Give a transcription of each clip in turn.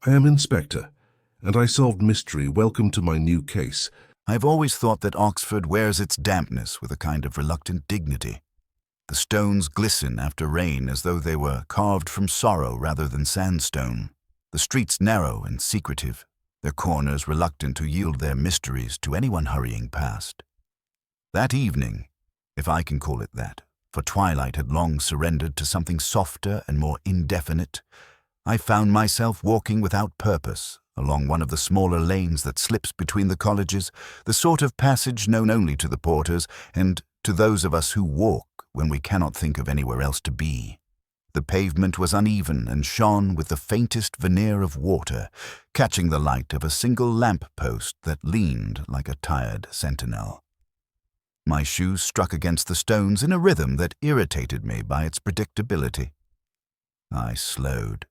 I am Inspector, and I solved mystery. Welcome to my new case. I've always thought that Oxford wears its dampness with a kind of reluctant dignity. The stones glisten after rain as though they were carved from sorrow rather than sandstone. The streets narrow and secretive, their corners reluctant to yield their mysteries to anyone hurrying past. That evening, if I can call it that, for twilight had long surrendered to something softer and more indefinite, I found myself walking without purpose along one of the smaller lanes that slips between the colleges, the sort of passage known only to the porters and to those of us who walk when we cannot think of anywhere else to be. The pavement was uneven and shone with the faintest veneer of water, catching the light of a single lamp-post that leaned like a tired sentinel. My shoes struck against the stones in a rhythm that irritated me by its predictability. I slowed.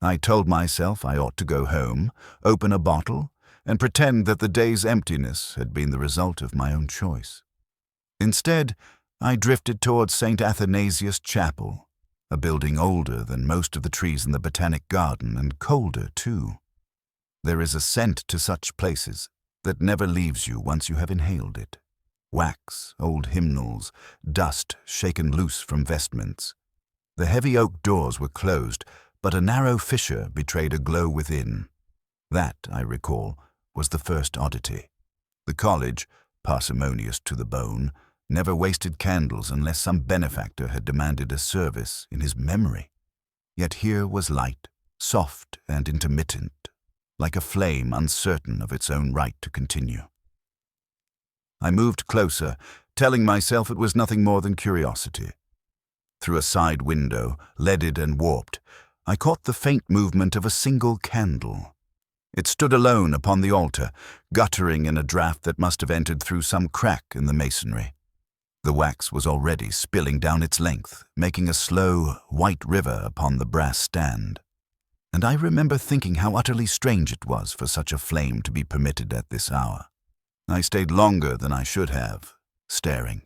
I told myself I ought to go home, open a bottle, and pretend that the day's emptiness had been the result of my own choice. Instead, I drifted towards St. Athanasius Chapel, a building older than most of the trees in the Botanic Garden and colder, too. There is a scent to such places that never leaves you once you have inhaled it. Wax, old hymnals, dust shaken loose from vestments. The heavy oak doors were closed, but a narrow fissure betrayed a glow within. That, I recall, was the first oddity. The college, parsimonious to the bone, never wasted candles unless some benefactor had demanded a service in his memory. Yet here was light, soft and intermittent, like a flame uncertain of its own right to continue. I moved closer, telling myself it was nothing more than curiosity. Through a side window, leaded and warped, I caught the faint movement of a single candle. It stood alone upon the altar, guttering in a draught that must have entered through some crack in the masonry. The wax was already spilling down its length, making a slow, white river upon the brass stand. And I remember thinking how utterly strange it was for such a flame to be permitted at this hour. I stayed longer than I should have, staring.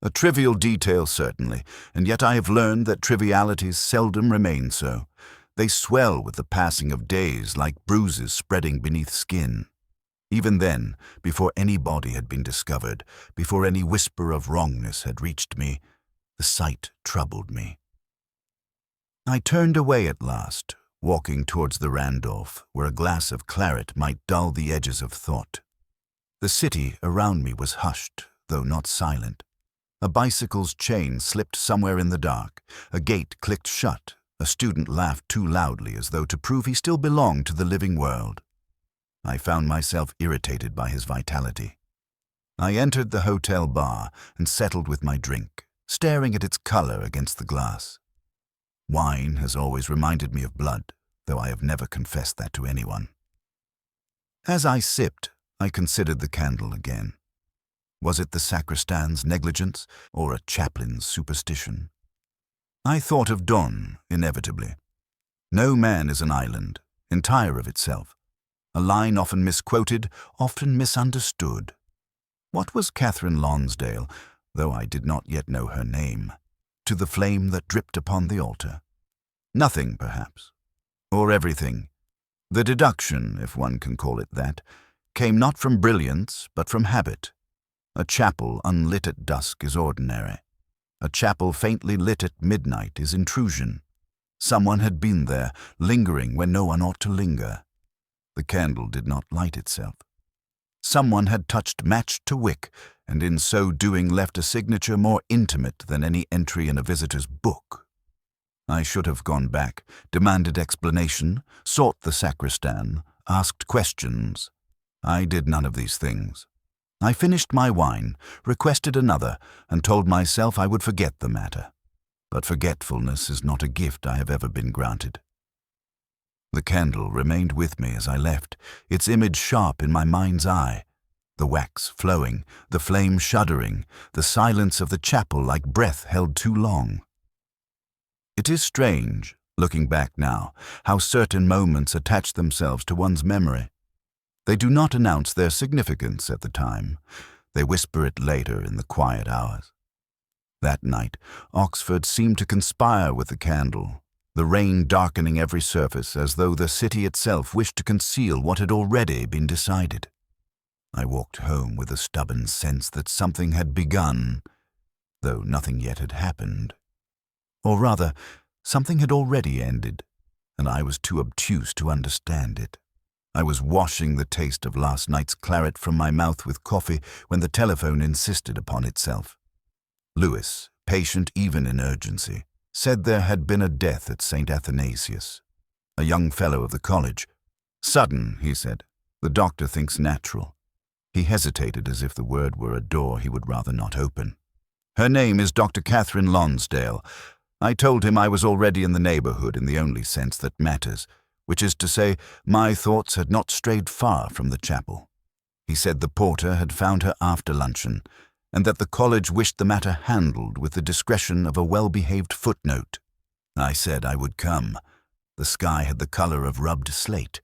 A trivial detail, certainly, and yet I have learned that trivialities seldom remain so. They swell with the passing of days like bruises spreading beneath skin. Even then, before any body had been discovered, before any whisper of wrongness had reached me, the sight troubled me. I turned away at last, walking towards the Randolph, where a glass of claret might dull the edges of thought. The city around me was hushed, though not silent. A bicycle's chain slipped somewhere in the dark. A gate clicked shut. A student laughed too loudly as though to prove he still belonged to the living world. I found myself irritated by his vitality. I entered the hotel bar and settled with my drink, staring at its color against the glass. Wine has always reminded me of blood, though I have never confessed that to anyone. As I sipped, I considered the candle again. Was it the sacristan's negligence or a chaplain's superstition? I thought of dawn, inevitably. No man is an island, entire of itself. A line often misquoted, often misunderstood. What was Catherine Lonsdale, though I did not yet know her name, to the flame that dripped upon the altar? Nothing, perhaps. Or everything. The deduction, if one can call it that, came not from brilliance, but from habit. A chapel unlit at dusk is ordinary. A chapel faintly lit at midnight is intrusion. Someone had been there, lingering when no one ought to linger. The candle did not light itself. Someone had touched match to wick, and in so doing left a signature more intimate than any entry in a visitor's book. I should have gone back, demanded explanation, sought the sacristan, asked questions. I did none of these things. I finished my wine, requested another, and told myself I would forget the matter. But forgetfulness is not a gift I have ever been granted. The candle remained with me as I left, its image sharp in my mind's eye, the wax flowing, the flame shuddering, the silence of the chapel like breath held too long. It is strange, looking back now, how certain moments attach themselves to one's memory. They do not announce their significance at the time. They whisper it later in the quiet hours. That night, Oxford seemed to conspire with the candle. the rain darkening every surface as though the city itself wished to conceal what had already been decided. I walked home with a stubborn sense that something had begun, though nothing yet had happened. Or rather, something had already ended, and I was too obtuse to understand it. I was washing the taste of last night's claret from my mouth with coffee when the telephone insisted upon itself. Lewis, patient even in urgency, said there had been a death at St. Athanasius, a young fellow of the college. Sudden, he said. The doctor thinks natural. He hesitated as if the word were a door he would rather not open. Her name is Dr. Catherine Lonsdale. I told him I was already in the neighborhood in the only sense that matters, which is to say, my thoughts had not strayed far from the chapel. He said the porter had found her after luncheon, and that the college wished the matter handled with the discretion of a well-behaved footnote. I said I would come. The sky had the color of rubbed slate.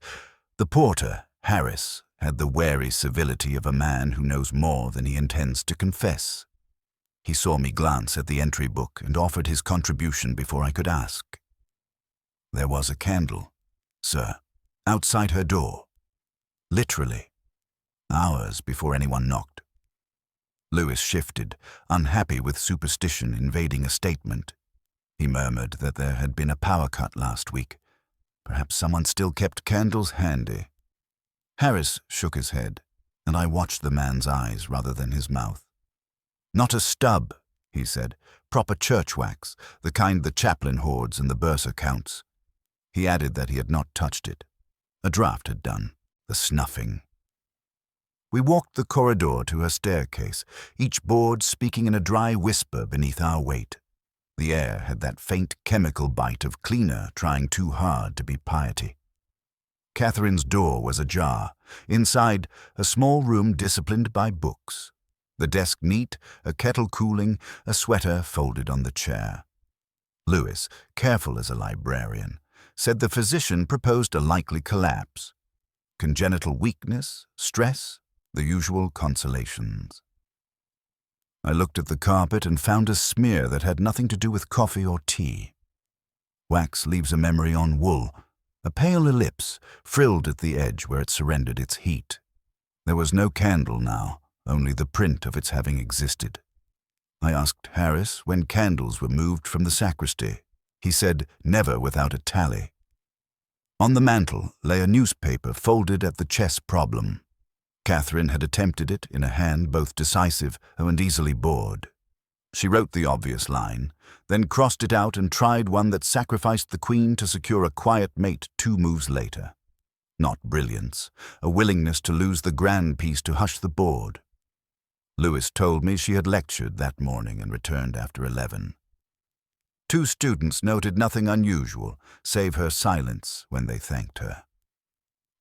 The porter, Harris, had the wary civility of a man who knows more than he intends to confess. He saw me glance at the entry book and offered his contribution before I could ask. There was a candle, sir, outside her door. Literally. Hours before anyone knocked. Lewis shifted, unhappy with superstition invading a statement. He murmured that there had been a power cut last week. Perhaps someone still kept candles handy. Harris shook his head, and I watched the man's eyes rather than his mouth. Not a stub, he said, proper church wax, the kind the chaplain hoards in the bursar counts. He added that he had not touched it. A draught had done, the snuffing. We walked the corridor to her staircase, each board speaking in a dry whisper beneath our weight. The air had that faint chemical bite of cleaner trying too hard to be piety. Catherine's door was ajar. Inside, a small room disciplined by books. The desk neat, a kettle cooling, a sweater folded on the chair. Lewis, careful as a librarian, said the physician proposed a likely collapse. Congenital weakness, stress, the usual consolations. I looked at the carpet and found a smear that had nothing to do with coffee or tea. Wax leaves a memory on wool, a pale ellipse, frilled at the edge where it surrendered its heat. There was no candle now, only the print of its having existed. I asked Harris when candles were moved from the sacristy. He said never without a tally. On the mantel lay a newspaper folded at the chess problem. Catherine had attempted it in a hand both decisive and easily bored. She wrote the obvious line, then crossed it out and tried one that sacrificed the queen to secure a quiet mate 2 moves later. Not brilliance, a willingness to lose the grand piece to hush the board. Lewis told me she had lectured that morning and returned after 11. 2 students noted nothing unusual, save her silence when they thanked her.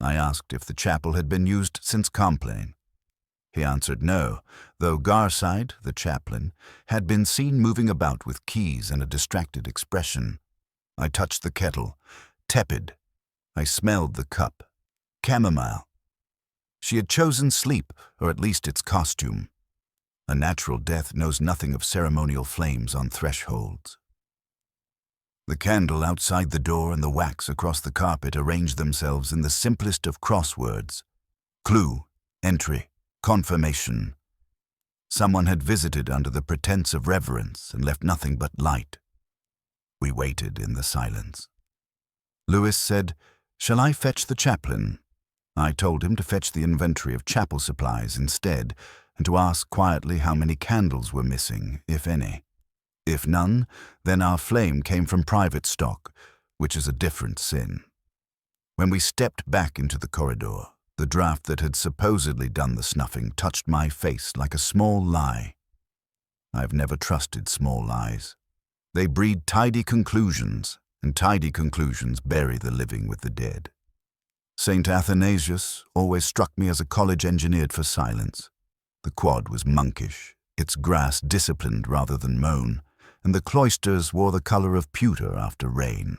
I asked if the chapel had been used since Compline. He answered no, though Garside, the chaplain, had been seen moving about with keys and a distracted expression. I touched the kettle, tepid. I smelled the cup. Chamomile. She had chosen sleep, or at least its costume. A natural death knows nothing of ceremonial flames on thresholds. The candle outside the door and the wax across the carpet arranged themselves in the simplest of crosswords. Clue, entry, confirmation. Someone had visited under the pretense of reverence and left nothing but light. We waited in the silence. Lewis said, "Shall I fetch the chaplain?" I told him to fetch the inventory of chapel supplies instead, and to ask quietly how many candles were missing, if any. If none, then our flame came from private stock, which is a different sin. When we stepped back into the corridor, the draught that had supposedly done the snuffing touched my face like a small lie. I've never trusted small lies. They breed tidy conclusions, and tidy conclusions bury the living with the dead. St. Athanasius always struck me as a college engineered for silence. The quad was monkish, its grass disciplined rather than mown, and the cloisters wore the color of pewter after rain.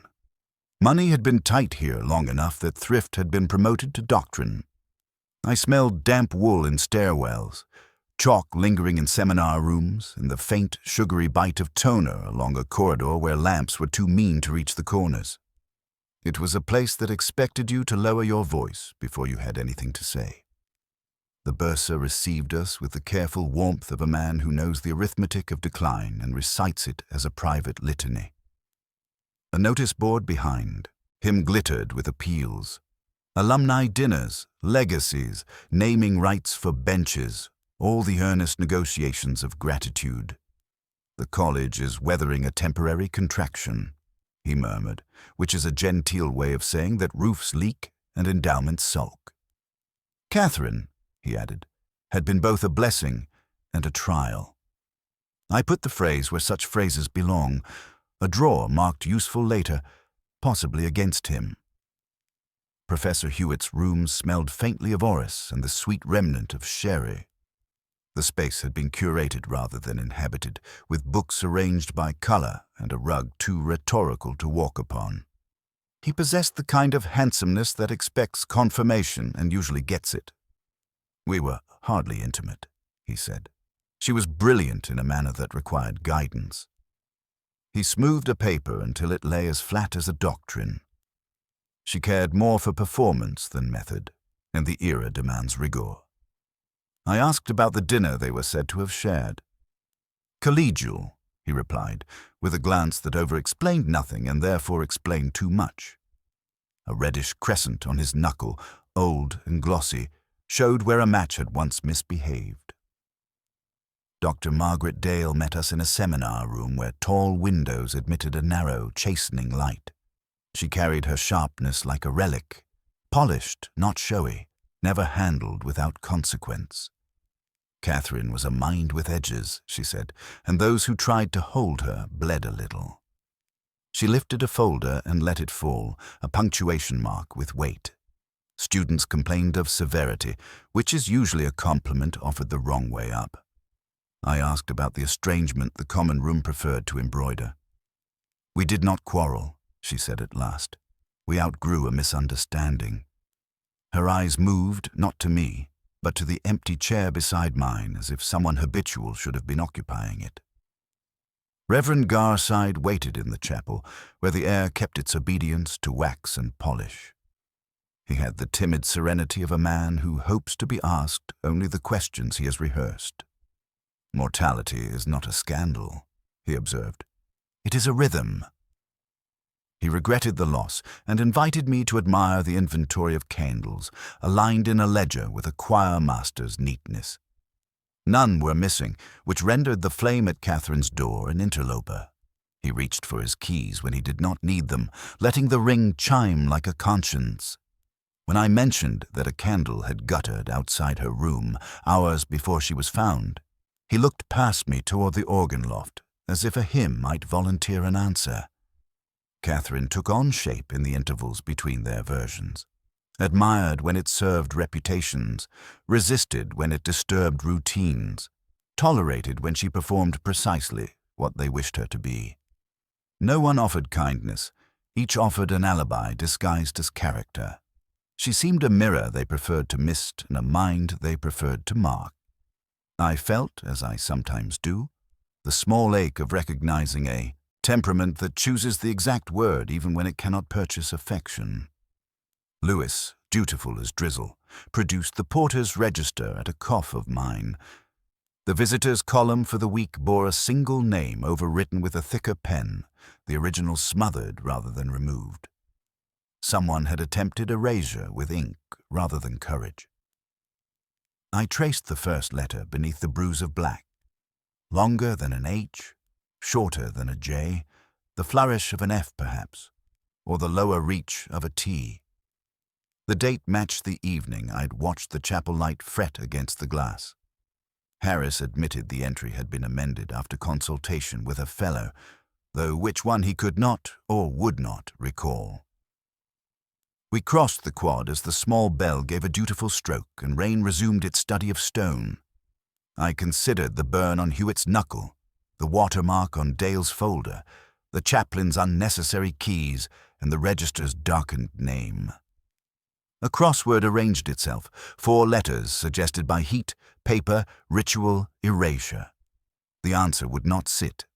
Money had been tight here long enough that thrift had been promoted to doctrine. I smelled damp wool in stairwells, Chalk lingering in seminar rooms, and the faint, sugary bite of toner along a corridor where lamps were too mean to reach the corners. It was a place that expected you to lower your voice before you had anything to say. The bursar received us with the careful warmth of a man who knows the arithmetic of decline and recites it as a private litany. A notice board behind him glittered with appeals. Alumni dinners, legacies, naming rights for benches, all the earnest negotiations of gratitude. "The college is weathering a temporary contraction," he murmured, which is a genteel way of saying that roofs leak and endowments sulk. Catherine, he added, had been both a blessing and a trial. I put the phrase where such phrases belong, a drawer marked useful later, possibly against him. Professor Hewitt's room smelled faintly of orris and the sweet remnant of sherry. The space had been curated rather than inhabited, with books arranged by color and a rug too rhetorical to walk upon. He possessed the kind of handsomeness that expects confirmation and usually gets it. "We were hardly intimate," he said. "She was brilliant in a manner that required guidance." He smoothed a paper until it lay as flat as a doctrine. "She cared more for performance than method, and the era demands rigor." I asked about the dinner they were said to have shared. "Collegial," he replied, with a glance that over-explained nothing and therefore explained too much. A reddish crescent on his knuckle, old and glossy, showed where a match had once misbehaved. Dr. Margaret Dale met us in a seminar room where tall windows admitted a narrow, chastening light. She carried her sharpness like a relic, polished, not showy, never handled without consequence. Catherine was a mind with edges, she said, and those who tried to hold her bled a little. She lifted a folder and let it fall, a punctuation mark with weight. Students complained of severity, which is usually a compliment offered the wrong way up. I asked about the estrangement the common room preferred to embroider. "We did not quarrel," she said at last. "We outgrew a misunderstanding." Her eyes moved, not to me, but to the empty chair beside mine, as if someone habitual should have been occupying it. Reverend Garside waited in the chapel, where the air kept its obedience to wax and polish. He had the timid serenity of a man who hopes to be asked only the questions he has rehearsed. "Mortality is not a scandal," he observed. "It is a rhythm." He regretted the loss and invited me to admire the inventory of candles, aligned in a ledger with a choir master's neatness. None were missing, which rendered the flame at Catherine's door an interloper. He reached for his keys when he did not need them, letting the ring chime like a conscience. When I mentioned that a candle had guttered outside her room hours before she was found, he looked past me toward the organ loft, as if a hymn might volunteer an answer. Catherine took on shape in the intervals between their versions, admired when it served reputations, resisted when it disturbed routines, tolerated when she performed precisely what they wished her to be. No one offered kindness, each offered an alibi disguised as character. She seemed a mirror they preferred to mist and a mind they preferred to mark. I felt, as I sometimes do, the small ache of recognizing a temperament that chooses the exact word even when it cannot purchase affection. Lewis, dutiful as drizzle, produced the porter's register at a cough of mine. The visitors' column for the week bore a single name overwritten with a thicker pen, the original smothered rather than removed. Someone had attempted erasure with ink rather than courage. I traced the first letter beneath the bruise of black. Longer than an H, shorter than a J, the flourish of an F perhaps, or the lower reach of a T. The date matched the evening I'd watched the chapel light fret against the glass. Harris admitted the entry had been amended after consultation with a fellow, though which one he could not or would not recall. We crossed the quad as the small bell gave a dutiful stroke and rain resumed its study of stone. I considered the burn on Hewitt's knuckle, the watermark on Dale's folder, the chaplain's unnecessary keys, and the register's darkened name. A crossword arranged itself, 4 letters suggested by heat, paper, ritual, erasure. The answer would not sit.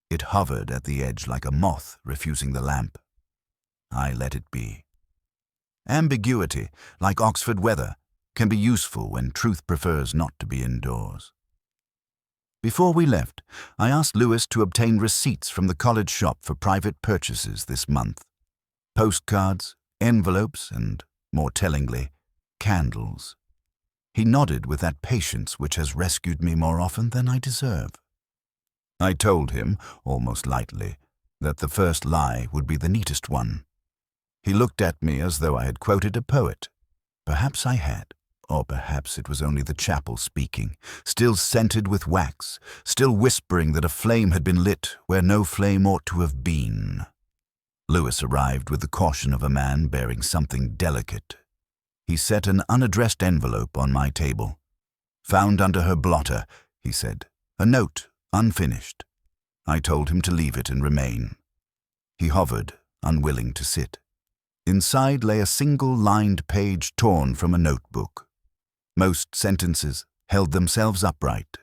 It hovered at the edge like a moth refusing the lamp. I let it be. Ambiguity, like Oxford weather, can be useful when truth prefers not to be indoors. Before we left, I asked Lewis to obtain receipts from the college shop for private purchases this month. Postcards, envelopes, and, more tellingly, candles. He nodded with that patience which has rescued me more often than I deserve. I told him, almost lightly, that the first lie would be the neatest one. He looked at me as though I had quoted a poet. Perhaps I had, or perhaps it was only the chapel speaking, still scented with wax, still whispering that a flame had been lit where no flame ought to have been. Lewis arrived with the caution of a man bearing something delicate. He set an unaddressed envelope on my table. "Found under her blotter," he said. "A note, unfinished." I told him to leave it and remain. He hovered, unwilling to sit. Inside lay a single lined page torn from a notebook. Most sentences held themselves upright.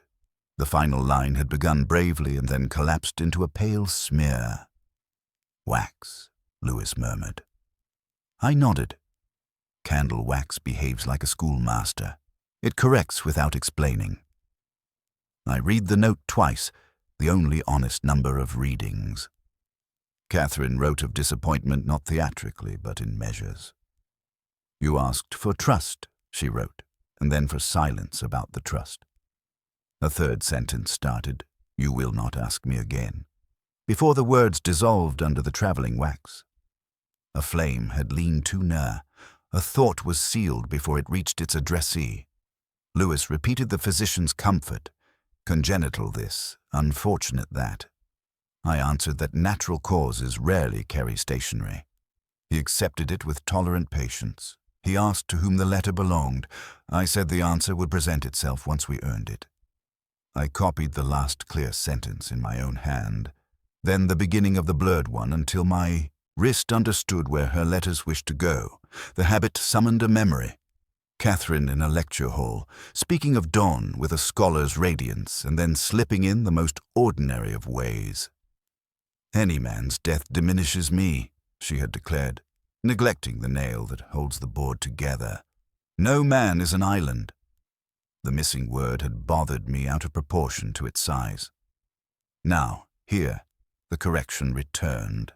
The final line had begun bravely and then collapsed into a pale smear. "Wax," Lewis murmured. I nodded. Candle wax behaves like a schoolmaster. It corrects without explaining. I read the note twice, the only honest number of readings. Catherine wrote of disappointment not theatrically, but in measures. "You asked for trust," she wrote, and then for silence about the trust. A third sentence started, "You will not ask me again," before the words dissolved under the traveling wax. A flame had leaned too near. A thought was sealed before it reached its addressee. Lewis repeated the physician's comfort. Congenital this, unfortunate that. I answered that natural causes rarely carry stationery. He accepted it with tolerant patience. He asked to whom the letter belonged. I said the answer would present itself once we earned it. I copied the last clear sentence in my own hand, then the beginning of the blurred one until my wrist understood where her letters wished to go. The habit summoned a memory. Catherine in a lecture hall, speaking of dawn with a scholar's radiance, and then slipping in the most ordinary of ways. "Any man's death diminishes me," she had declared, neglecting the nail that holds the board together. "No man is an island." The missing word had bothered me out of proportion to its size. Now, here, the correction returned.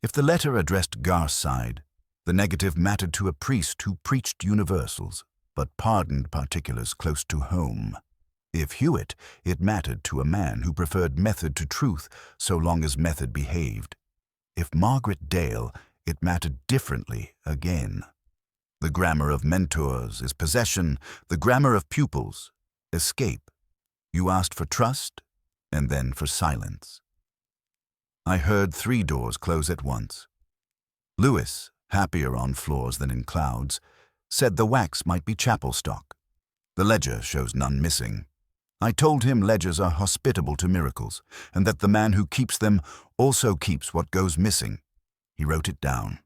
If the letter addressed Garside, the negative mattered to a priest who preached universals, but pardoned particulars close to home. If Hewitt, it mattered to a man who preferred method to truth so long as method behaved. If Margaret Dale, it mattered differently again. The grammar of mentors is possession, the grammar of pupils, escape. You asked for trust, and then for silence. I heard 3 doors close at once. Lewis, happier on floors than in clouds, said the wax might be chapel stock. The ledger shows none missing. I told him ledgers are hospitable to miracles, and that the man who keeps them also keeps what goes missing. He wrote it down.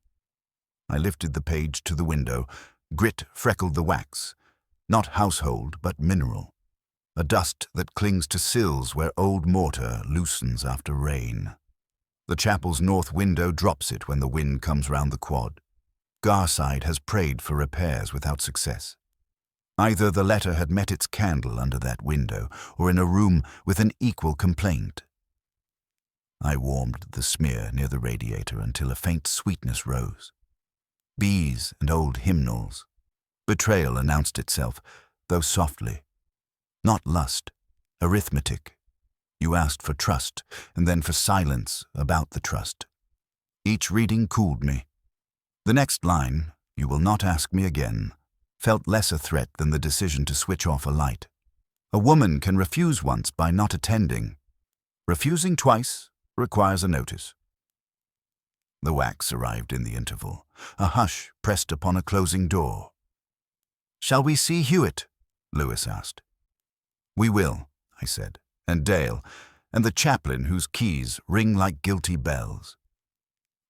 I lifted the page to the window. Grit freckled the wax, not household but mineral, a dust that clings to sills where old mortar loosens after rain. The chapel's north window drops it when the wind comes round the quad. Garside has prayed for repairs without success. Either the letter had met its candle under that window, or in a room with an equal complaint. I warmed the smear near the radiator until a faint sweetness rose. Bees and old hymnals. Betrayal announced itself, though softly. Not lust, arithmetic. You asked for trust, and then for silence about the trust. Each reading cooled me. The next line, "You will not ask me again," felt less a threat than the decision to switch off a light. A woman can refuse once by not attending. Refusing twice requires a notice. The wax arrived in the interval. A hush pressed upon a closing door. "Shall we see Hewitt?" Lewis asked. "We will," I said, "and Dale, and the chaplain whose keys ring like guilty bells.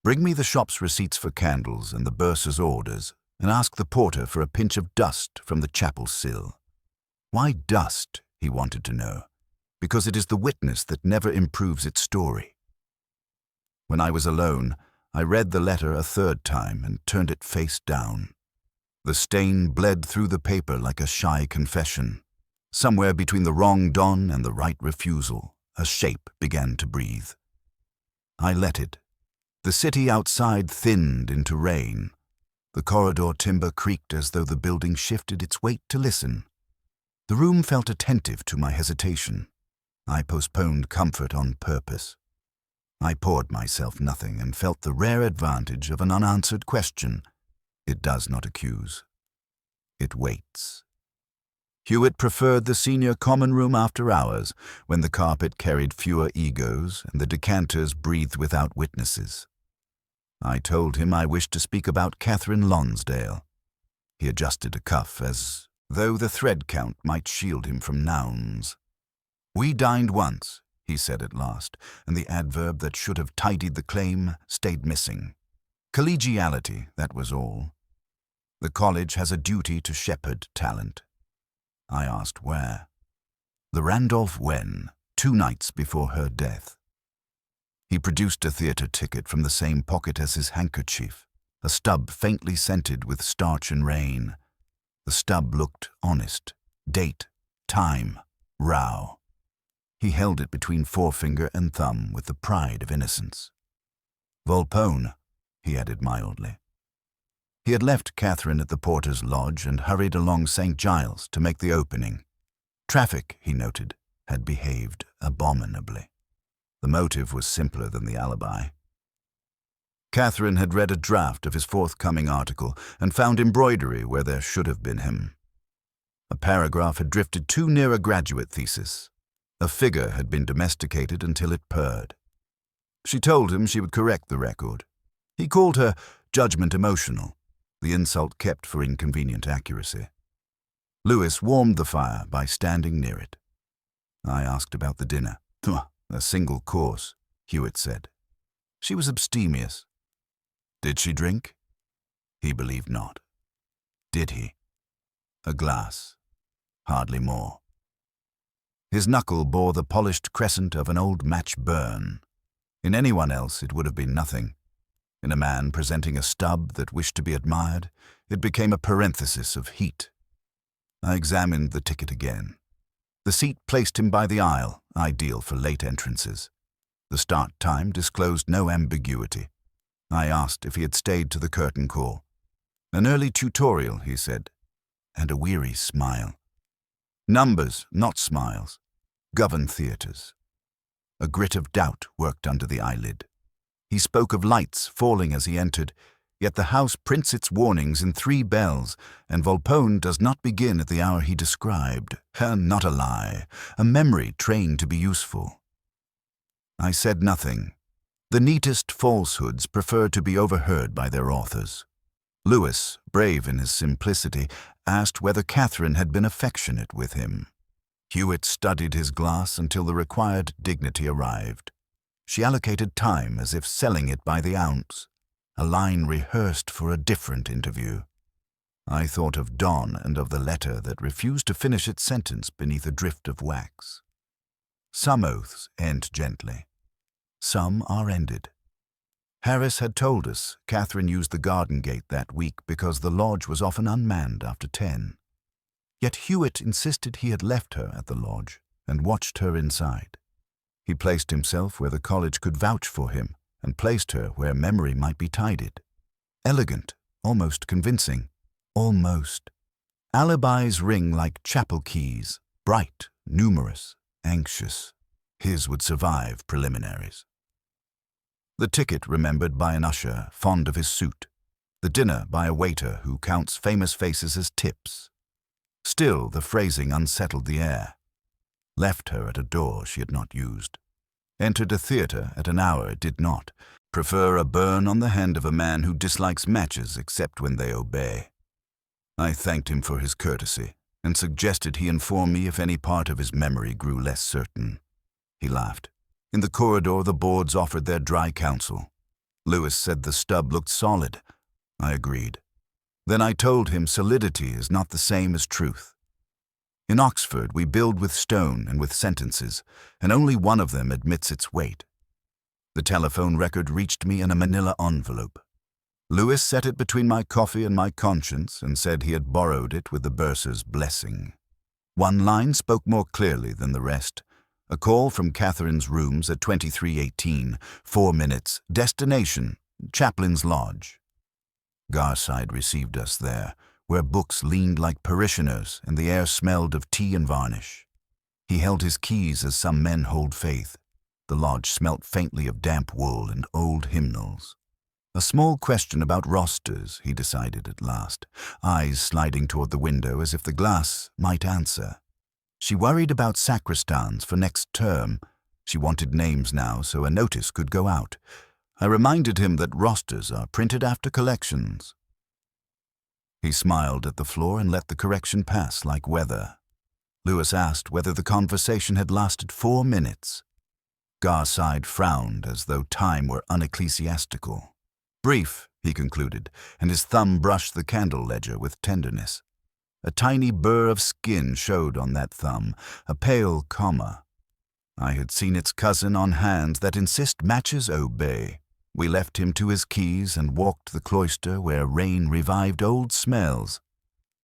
Bring me the shop's receipts for candles and the bursar's orders," and asked the porter for a pinch of dust from the chapel sill. Why dust, he wanted to know, because it is the witness that never improves its story. When I was alone, I read the letter a third time and turned it face down. The stain bled through the paper like a shy confession. Somewhere between the wrong Don and the right refusal, a shape began to breathe. I let it. The city outside thinned into rain. The corridor timber creaked as though the building shifted its weight to listen. The room felt attentive to my hesitation. I postponed comfort on purpose. I poured myself nothing and felt the rare advantage of an unanswered question. It does not accuse. It waits. Hewitt preferred the senior common room after hours, when the carpet carried fewer egos and the decanters breathed without witnesses. I told him I wished to speak about Catherine Lonsdale. He adjusted a cuff as though the thread count might shield him from nouns. "We dined once," he said at last, and the adverb that should have tidied the claim stayed missing. Collegiality, that was all. The college has a duty to shepherd talent. I asked where. The Randolph Wen, 2 nights before her death. He produced a theater ticket from the same pocket as his handkerchief, a stub faintly scented with starch and rain. The stub looked honest. Date, time, row. He held it between forefinger and thumb with the pride of innocence. "Volpone," he added mildly. He had left Catherine at the porter's lodge and hurried along St. Giles to make the opening. Traffic, he noted, had behaved abominably. The motive was simpler than the alibi. Catherine had read a draft of his forthcoming article and found embroidery where there should have been him. A paragraph had drifted too near a graduate thesis. A figure had been domesticated until it purred. She told him she would correct the record. He called her judgment emotional, the insult kept for inconvenient accuracy. Lewis warmed the fire by standing near it. I asked about the dinner. "A single course," Hewitt said. She was abstemious. Did she drink? He believed not. Did he? A glass. Hardly more. His knuckle bore the polished crescent of an old match burn. In anyone else it would have been nothing. In a man presenting a stub that wished to be admired, it became a parenthesis of heat. I examined the ticket again. The seat placed him by the aisle, ideal for late entrances. The start time disclosed no ambiguity. I asked if he had stayed to the curtain call. "An early tutorial," he said, and a weary smile. Numbers, not smiles, govern theaters. A grit of doubt worked under the eyelid. He spoke of lights falling as he entered, yet the house prints its warnings in 3 bells, and Volpone does not begin at the hour he described. Not a lie, a memory trained to be useful. I said nothing. The neatest falsehoods prefer to be overheard by their authors. Lewis, brave in his simplicity, asked whether Catherine had been affectionate with him. Hewitt studied his glass until the required dignity arrived. She allocated time as if selling it by the ounce, a line rehearsed for a different interview. I thought of Don and of the letter that refused to finish its sentence beneath a drift of wax. Some oaths end gently. Some are ended. Harris had told us Catherine used the garden gate that week because the lodge was often unmanned after 10. Yet Hewitt insisted he had left her at the lodge and watched her inside. He placed himself where the college could vouch for him and placed her where memory might be tidied. Elegant, almost convincing, almost. Alibis ring like chapel keys, bright, numerous, anxious. His would survive preliminaries. The ticket remembered by an usher fond of his suit. The dinner by a waiter who counts famous faces as tips. Still, the phrasing unsettled the air. Left her at a door she had not used. Entered a theater at an hour it did not. Prefer a burn on the hand of a man who dislikes matches except when they obey. I thanked him for his courtesy and suggested he inform me if any part of his memory grew less certain. He laughed. In the corridor the boards offered their dry counsel. Lewis said the stub looked solid. I agreed. Then I told him solidity is not the same as truth. In Oxford, we build with stone and with sentences, and only one of them admits its weight. The telephone record reached me in a manila envelope. Lewis set it between my coffee and my conscience and said he had borrowed it with the bursar's blessing. One line spoke more clearly than the rest. A call from Catherine's rooms at 2318, 4 minutes, destination, Chaplain's Lodge. Garside received us there, where books leaned like parishioners and the air smelled of tea and varnish. He held his keys as some men hold faith. The lodge smelt faintly of damp wool and old hymnals. A small question about rosters, he decided at last, eyes sliding toward the window as if the glass might answer. She worried about sacristans for next term. She wanted names now so a notice could go out. I reminded him that rosters are printed after collections. He smiled at the floor and let the correction pass like weather. Lewis asked whether the conversation had lasted 4 minutes. Garside frowned as though time were unecclesiastical. Brief, he concluded, and his thumb brushed the candle ledger with tenderness. A tiny burr of skin showed on that thumb, a pale comma. I had seen its cousin on hands that insist matches obey. We left him to his keys and walked the cloister where rain revived old smells.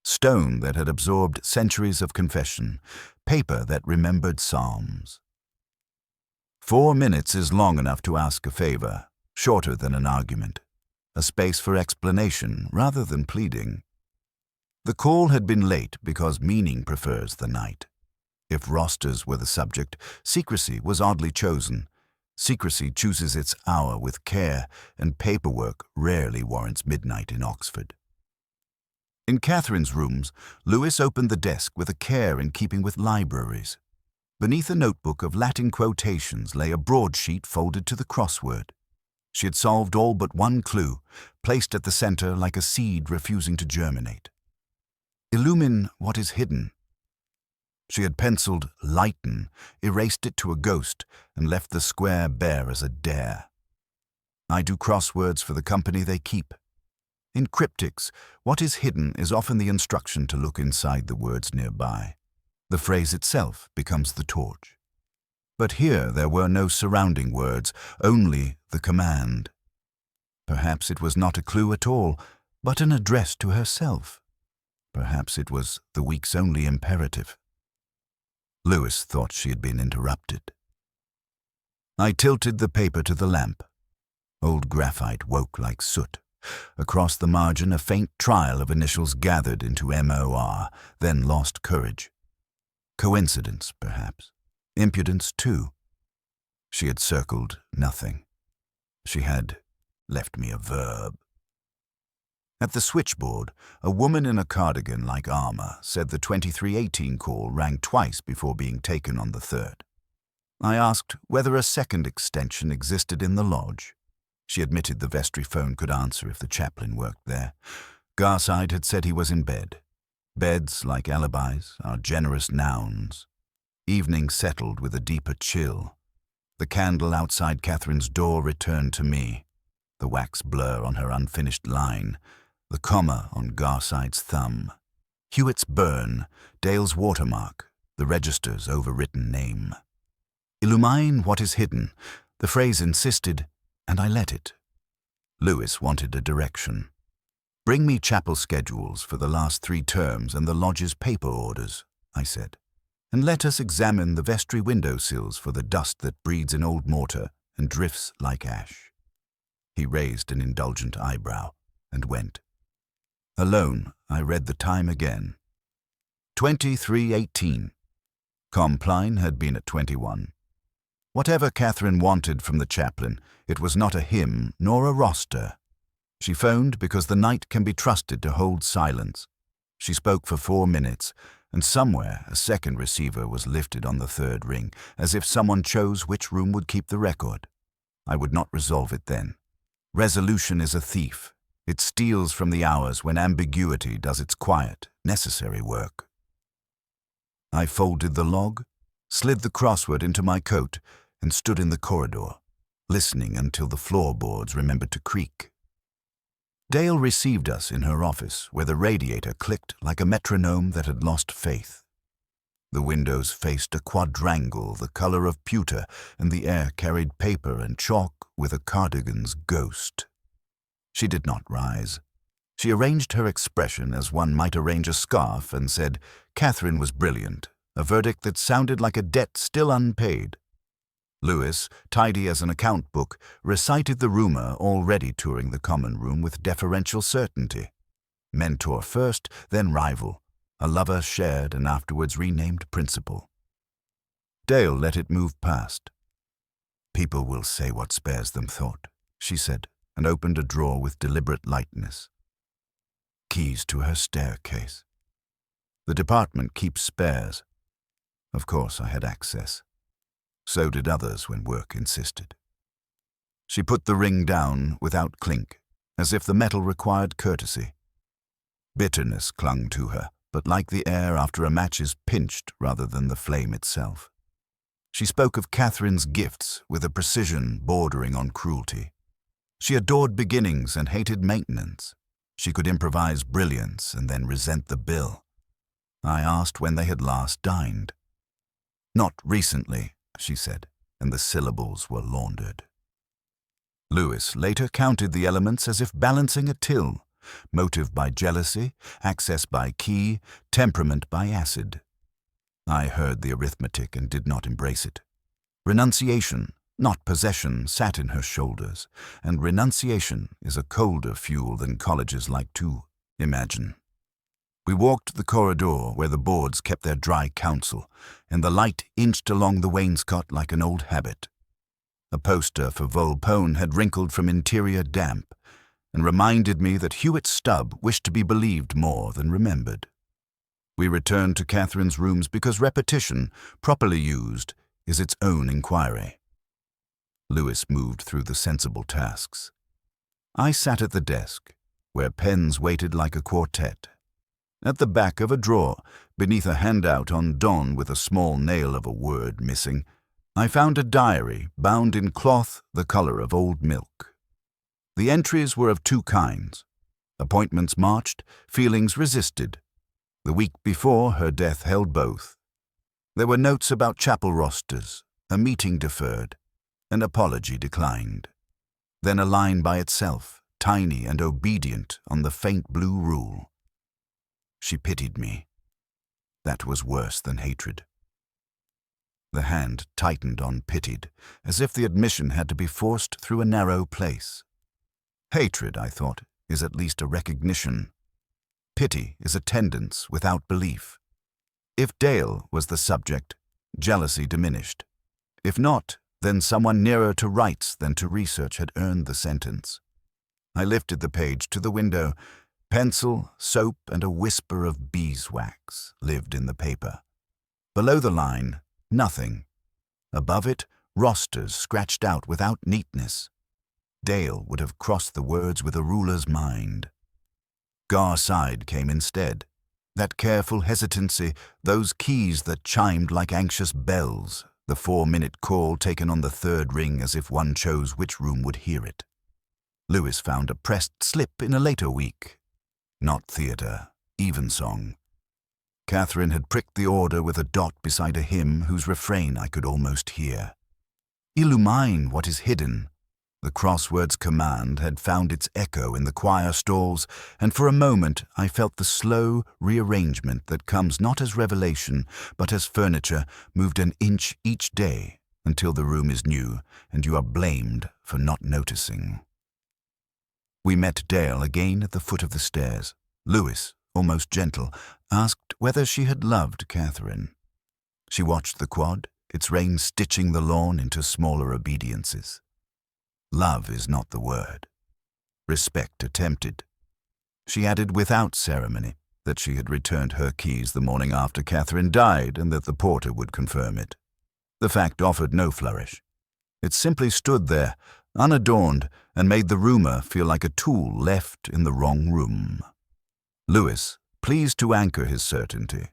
Stone that had absorbed centuries of confession, paper that remembered psalms. 4 minutes is long enough to ask a favor, shorter than an argument. A space for explanation rather than pleading. The call had been late because meaning prefers the night. If rosters were the subject, secrecy was oddly chosen. Secrecy chooses its hour with care, and paperwork rarely warrants midnight in Oxford. In Catherine's rooms, Lewis opened the desk with a care in keeping with libraries. Beneath a notebook of Latin quotations lay a broadsheet folded to the crossword. She had solved all but one clue, placed at the center like a seed refusing to germinate. Illumine what is hidden. She had penciled lighten, erased it to a ghost, and left the square bare as a dare. I do crosswords for the company they keep. In cryptics, what is hidden is often the instruction to look inside the words nearby. The phrase itself becomes the torch. But here there were no surrounding words, only the command. Perhaps it was not a clue at all, but an address to herself. Perhaps it was the week's only imperative. Lewis thought she had been interrupted. I tilted the paper to the lamp. Old graphite woke like soot. Across the margin a faint trial of initials gathered into MOR, then lost courage. Coincidence, perhaps. Impudence, too. She had circled nothing. She had left me a verb. At the switchboard, a woman in a cardigan like armor said the 2318 call rang twice before being taken on the third. I asked whether a second extension existed in the lodge. She admitted the vestry phone could answer if the chaplain worked there. Garside had said he was in bed. Beds, like alibis, are generous nouns. Evening settled with a deeper chill. The candle outside Catherine's door returned to me. The wax blur on her unfinished line. The comma on Garside's thumb. Hewitt's burn, Dale's watermark, the register's overwritten name. Illumine what is hidden, the phrase insisted, and I let it. Lewis wanted a direction. Bring me chapel schedules for the last 3 terms and the lodge's paper orders, I said, and let us examine the vestry windowsills for the dust that breeds in old mortar and drifts like ash. He raised an indulgent eyebrow and went. Alone, I read the time again. 2318. Compline had been at 21. Whatever Catherine wanted from the chaplain, it was not a hymn nor a roster. She phoned because the night can be trusted to hold silence. She spoke for 4 minutes, and somewhere a second receiver was lifted on the third ring, as if someone chose which room would keep the record. I would not resolve it then. Resolution is a thief. It steals from the hours when ambiguity does its quiet, necessary work. I folded the log, slid the crossword into my coat, and stood in the corridor, listening until the floorboards remembered to creak. Dale received us in her office, where the radiator clicked like a metronome that had lost faith. The windows faced a quadrangle the color of pewter, and the air carried paper and chalk with a cardigan's ghost. She did not rise. She arranged her expression as one might arrange a scarf and said, "Catherine was brilliant," a verdict that sounded like a debt still unpaid. Lewis, tidy as an account book, recited the rumor already touring the common room with deferential certainty. Mentor first, then rival, a lover shared and afterwards renamed principal. Dale let it move past. "People will say what spares them thought," she said, and opened a drawer with deliberate lightness. Keys to her staircase. The department keeps spares. Of course I had access. So did others when work insisted. She put the ring down without clink, as if the metal required courtesy. Bitterness clung to her, but like the air after a match is pinched rather than the flame itself. She spoke of Catherine's gifts with a precision bordering on cruelty. She adored beginnings and hated maintenance. She could improvise brilliance and then resent the bill. I asked when they had last dined. "Not recently," she said, and the syllables were laundered. Lewis later counted the elements as if balancing a till, motive by jealousy, access by key, temperament by acid. I heard the arithmetic and did not embrace it. Renunciation, not possession, sat in her shoulders, and renunciation is a colder fuel than colleges like to imagine. We walked the corridor where the boards kept their dry counsel, and the light inched along the wainscot like an old habit. A poster for Volpone had wrinkled from interior damp, and reminded me that Hewitt Stubb wished to be believed more than remembered. We returned to Catherine's rooms because repetition, properly used, is its own inquiry. Lewis moved through the sensible tasks. I sat at the desk, where pens waited like a quartet. At the back of a drawer, beneath a handout on Don with a small nail of a word missing, I found a diary bound in cloth the color of old milk. The entries were of two kinds. Appointments marched, feelings resisted. The week before her death held both. There were notes about chapel rosters, a meeting deferred, an apology declined. Then a line by itself, tiny and obedient on the faint blue rule. She pitied me. That was worse than hatred. The hand tightened on pitied, as if the admission had to be forced through a narrow place. Hatred, I thought, is at least a recognition. Pity is attendance without belief. If Dale was the subject, jealousy diminished. If not, then someone nearer to rights than to research had earned the sentence. I lifted the page to the window. Pencil, soap, and a whisper of beeswax lived in the paper. Below the line, nothing. Above it, rosters scratched out without neatness. Dale would have crossed the words with a ruler's mind. Garside came instead. That careful hesitancy, those keys that chimed like anxious bells, the 4-minute call taken on the third ring as if one chose which room would hear it. Lewis found a pressed slip in a later week. Not theatre, evensong. Catherine had pricked the order with a dot beside a hymn whose refrain I could almost hear. Illumine what is hidden. The crosswords command had found its echo in the choir stalls, and for a moment I felt the slow rearrangement that comes not as revelation, but as furniture moved an inch each day until the room is new and you are blamed for not noticing. We met Dale again at the foot of the stairs. Lewis, almost gentle, asked whether she had loved Catherine. She watched the quad, its rain stitching the lawn into smaller obediences. Love is not the word. Respect attempted. She added without ceremony that she had returned her keys the morning after Catherine died and that the porter would confirm it. The fact offered no flourish. It simply stood there, unadorned, and made the rumor feel like a tool left in the wrong room. Lewis, pleased to anchor his certainty,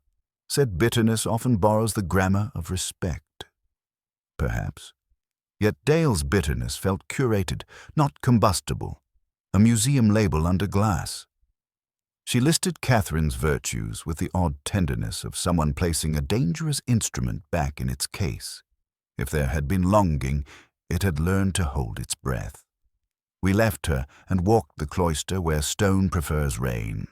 said bitterness often borrows the grammar of respect. Perhaps. Yet Dale's bitterness felt curated, not combustible. a museum label under glass. She listed Catherine's virtues with the odd tenderness of someone placing a dangerous instrument back in its case. If there had been longing, it had learned to hold its breath. We left her and walked the cloister where stone prefers rain.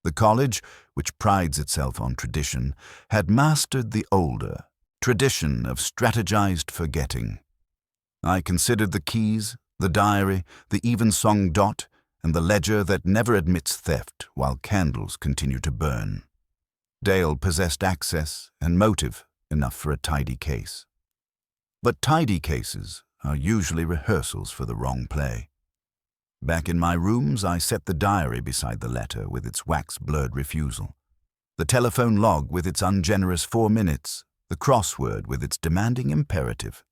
The college, which prides itself on tradition, had mastered the older tradition of strategized forgetting. I considered the keys, the diary, the even-song dot, and the ledger that never admits theft while candles continue to burn. Dale possessed access and motive enough for a tidy case. But tidy cases are usually rehearsals for the wrong play. Back in my rooms, I set the diary beside the letter with its wax-blurred refusal, the telephone log with its ungenerous 4 minutes, the crossword with its demanding imperative.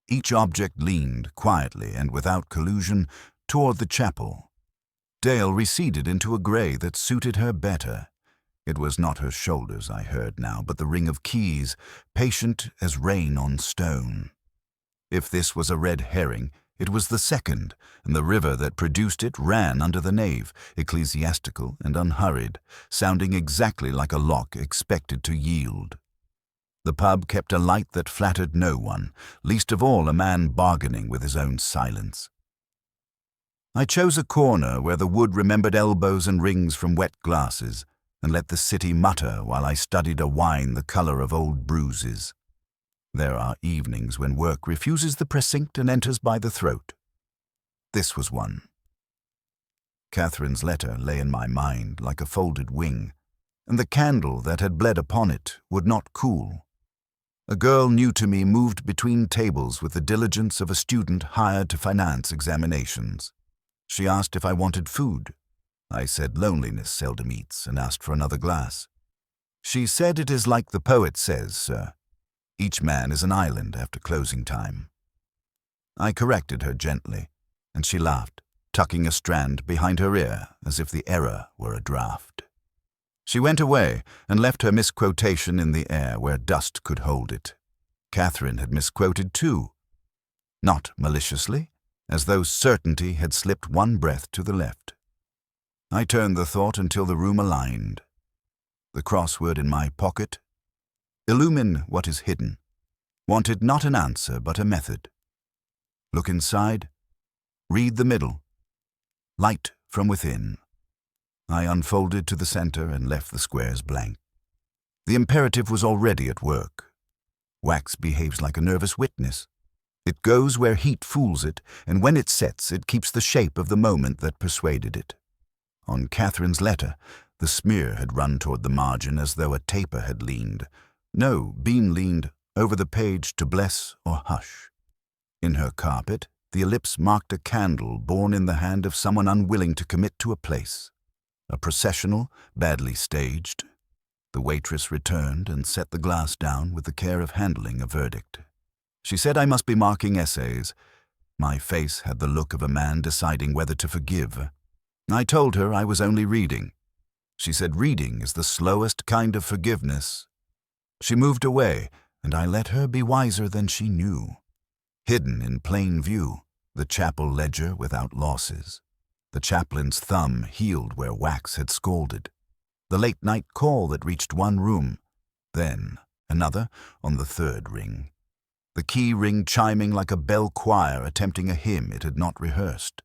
Each object leaned, quietly and without collusion, toward the chapel. Dale receded into a gray that suited her better. It was not her shoulders I heard now, but the ring of keys, patient as rain on stone. If this was a red herring, it was the second, and the river that produced it ran under the nave, ecclesiastical and unhurried, sounding exactly like a lock expected to yield. The pub kept a light that flattered no one, least of all a man bargaining with his own silence. I chose a corner where the wood remembered elbows and rings from wet glasses, and let the city mutter while I studied a wine the color of old bruises. There are evenings when work refuses the precinct and enters by the throat. This was one. Catherine's letter lay in my mind like a folded wing, and the candle that had bled upon it would not cool. A girl new to me moved between tables with the diligence of a student hired to finance examinations. She asked if I wanted food. I said loneliness seldom eats and asked for another glass. She said it is like the poet says, sir. Each man is an island after closing time. I corrected her gently, and she laughed, tucking a strand behind her ear as if the error were a draught. She went away and left her misquotation in the air where dust could hold it. Catherine had misquoted too. Not maliciously, as though certainty had slipped one breath to the left. I turned the thought until the room aligned. The crossword in my pocket, illumine what is hidden, wanted not an answer but a method. Look inside, read the middle, light from within. I unfolded to the center and left the squares blank. The imperative was already at work. Wax behaves like a nervous witness. It goes where heat fools it, and when it sets, it keeps the shape of the moment that persuaded it. On Catherine's letter, the smear had run toward the margin as though a taper had leaned. No, been leaned over the page to bless or hush. In her carpet, the ellipse marked a candle borne in the hand of someone unwilling to commit to a place. A processional, badly staged. The waitress returned and set the glass down with the care of handling a verdict. She said I must be marking essays. My face had the look of a man deciding whether to forgive. I told her I was only reading. She said reading is the slowest kind of forgiveness. She moved away, and I let her be wiser than she knew. Hidden in plain view, the chapel ledger without losses. The chaplain's thumb healed where wax had scalded. The late-night call that reached one room, then another on the third ring. The key ring chiming like a bell choir attempting a hymn it had not rehearsed.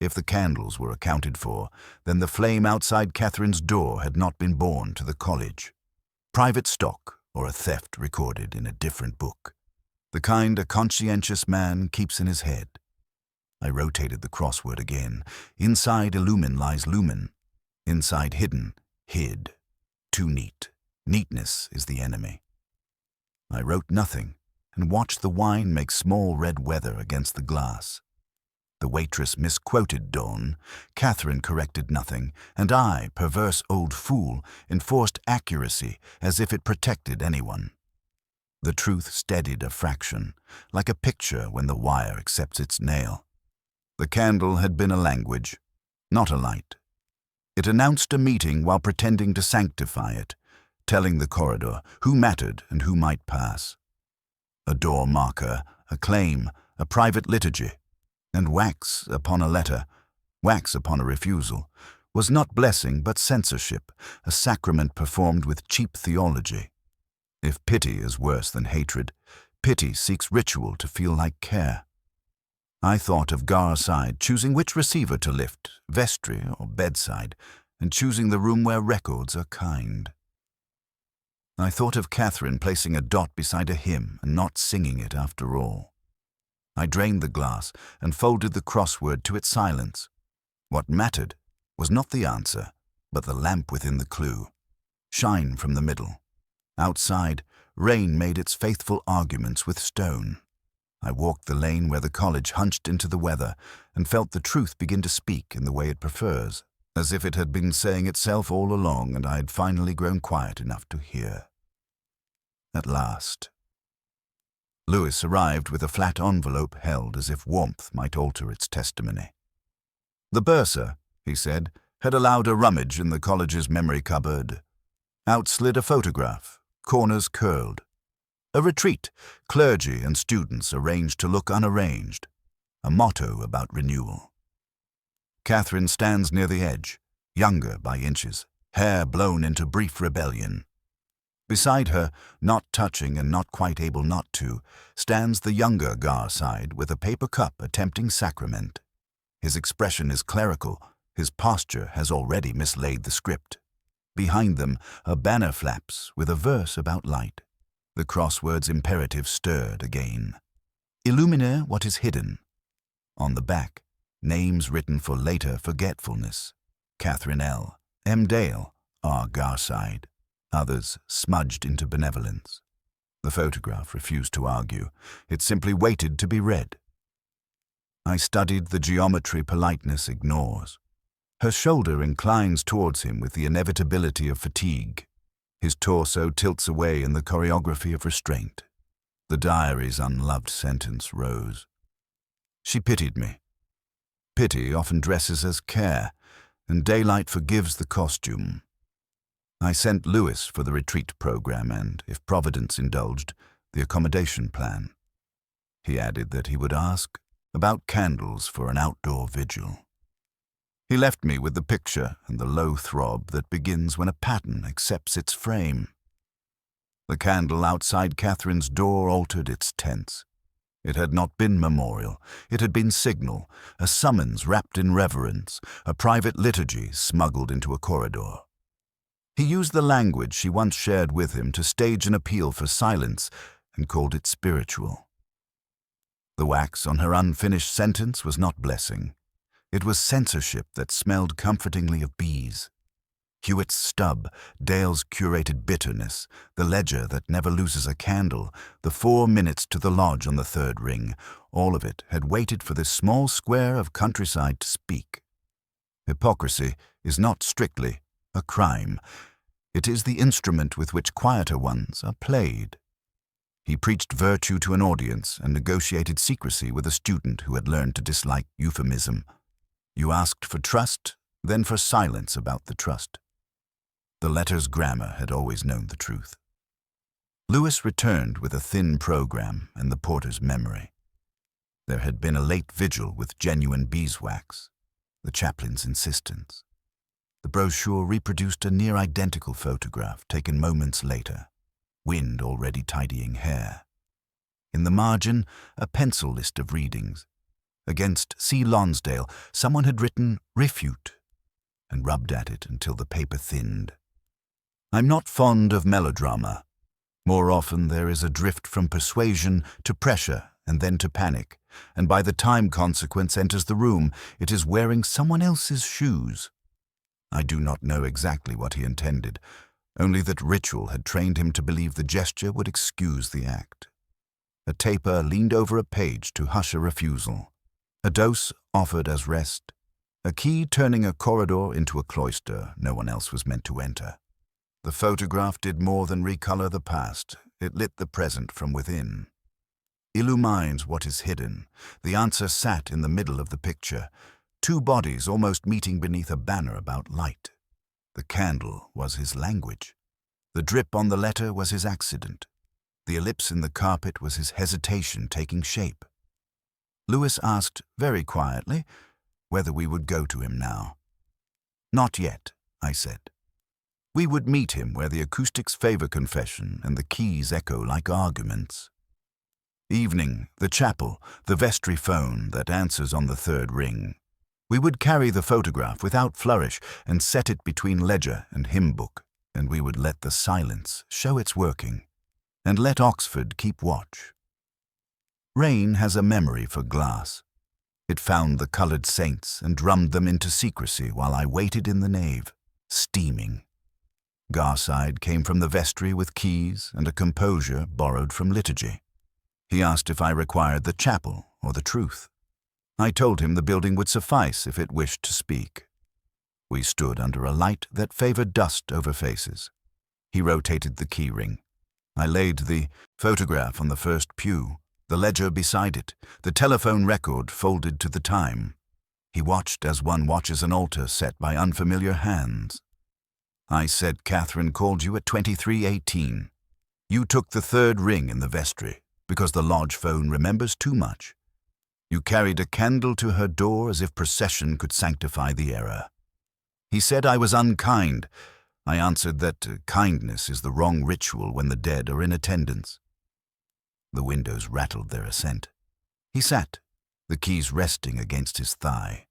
If the candles were accounted for, then the flame outside Catherine's door had not been born to the college. Private stock or a theft recorded in a different book. The kind a conscientious man keeps in his head. I rotated the crossword again. Inside illumine lies lumen. Inside hidden, hid. Too neat. Neatness is the enemy. I wrote nothing and watched the wine make small red weather against the glass. The waitress misquoted Dawn, Catherine corrected nothing, and I, perverse old fool, enforced accuracy as if it protected anyone. The truth steadied a fraction, like a picture when the wire accepts its nail. The candle had been a language, not a light. It announced a meeting while pretending to sanctify it, telling the corridor who mattered and who might pass. A door marker, a claim, a private liturgy, and wax upon a letter, Wax upon a refusal was not blessing but censorship, a sacrament performed with cheap theology. If pity is worse than hatred, pity seeks ritual to feel like care. I thought of Garside choosing which receiver to lift, vestry or bedside, and choosing the room where records are kind. I thought of Catherine placing a dot beside a hymn and not singing it after all. I drained the glass and folded the crossword to its silence. What mattered was not the answer, but the lamp within the clue. Shine from the middle. Outside, rain made its faithful arguments with stone. I walked the lane where the college hunched into the weather and felt the truth begin to speak in the way it prefers, as if it had been saying itself all along and I had finally grown quiet enough to hear. At last. Lewis arrived with a flat envelope held as if warmth might alter its testimony. The bursar, he said, had allowed a rummage in the college's memory cupboard. Out slid a photograph, corners curled. A retreat, clergy and students arranged to look unarranged. A motto about renewal. Catherine stands near the edge, younger by inches, hair blown into brief rebellion. Beside her, not touching and not quite able not to, stands the younger Garside with a paper cup attempting sacrament. His expression is clerical, his posture has already mislaid the script. Behind them, a banner flaps with a verse about light. The crossword's imperative stirred again. Illumine what is hidden. On the back, names written for later forgetfulness. Catherine L., M. Dale, R. Garside. Others smudged into benevolence. The photograph refused to argue. It simply waited to be read. I studied the geometry politeness ignores. Her shoulder inclines towards him with the inevitability of fatigue. His torso tilts away in the choreography of restraint. The diary's unloved sentence rose. She pitied me. Pity often dresses as care, and daylight forgives the costume. I sent Lewis for the retreat program and, if Providence indulged, the accommodation plan. He added that he would ask about candles for an outdoor vigil. He left me with the picture and the low throb that begins when a pattern accepts its frame. The candle outside Catherine's door altered its tense. It had not been memorial, it had been signal, a summons wrapped in reverence, a private liturgy smuggled into a corridor. He used the language she once shared with him to stage an appeal for silence and called it spiritual. The wax on her unfinished sentence was not blessing. It was censorship that smelled comfortingly of bees. Hewitt's stub, Dale's curated bitterness, the ledger that never loses a candle, the 4 minutes to the lodge on the third ring, all of it had waited for this small square of countryside to speak. Hypocrisy is not strictly a crime. It is the instrument with which quieter ones are played. He preached virtue to an audience and negotiated secrecy with a student who had learned to dislike euphemism. You asked for trust, then for silence about the trust. The letter's grammar had always known the truth. Lewis returned with a thin program and the porter's memory. There had been a late vigil with genuine beeswax, the chaplain's insistence. The brochure reproduced a near-identical photograph taken moments later, wind already tidying hair. In the margin, a pencil list of readings. Against C. Lonsdale, someone had written "refute" and rubbed at it until the paper thinned. I'm not fond of melodrama. More often there is a drift from persuasion to pressure and then to panic, and by the time consequence enters the room, it is wearing someone else's shoes. I do not know exactly what he intended, only that ritual had trained him to believe the gesture would excuse the act. A taper leaned over a page to hush a refusal. A dose offered as rest. A key turning a corridor into a cloister no one else was meant to enter. The photograph did more than recolor the past. It lit the present from within. Illumines what is hidden. The answer sat in the middle of the picture. 2 bodies almost meeting beneath a banner about light. The candle was his language. The drip on the letter was his accident. The ellipse in the carpet was his hesitation taking shape. Lewis asked very quietly, whether we would go to him now. Not yet, I said. We would meet him where the acoustics favor confession and the keys echo like arguments. Evening, the chapel, the vestry phone that answers on the third ring. We would carry the photograph without flourish and set it between ledger and hymn book, and we would let the silence show its working, and let Oxford keep watch. Rain has a memory for glass. It found the colored saints and drummed them into secrecy while I waited in the nave, steaming. Garside came from the vestry with keys and a composure borrowed from liturgy. He asked if I required the chapel or the truth. I told him the building would suffice if it wished to speak. We stood under a light that favored dust over faces. He rotated the key ring. I laid the photograph on the first pew, the ledger beside it, the telephone record folded to the time. He watched as one watches an altar set by unfamiliar hands. I said Catherine called you at 23:18. You took the third ring in the vestry, because the lodge phone remembers too much. You carried a candle to her door as if procession could sanctify the error. He said I was unkind. I answered that kindness is the wrong ritual when the dead are in attendance. The windows rattled their assent. He sat, the keys resting against his thigh.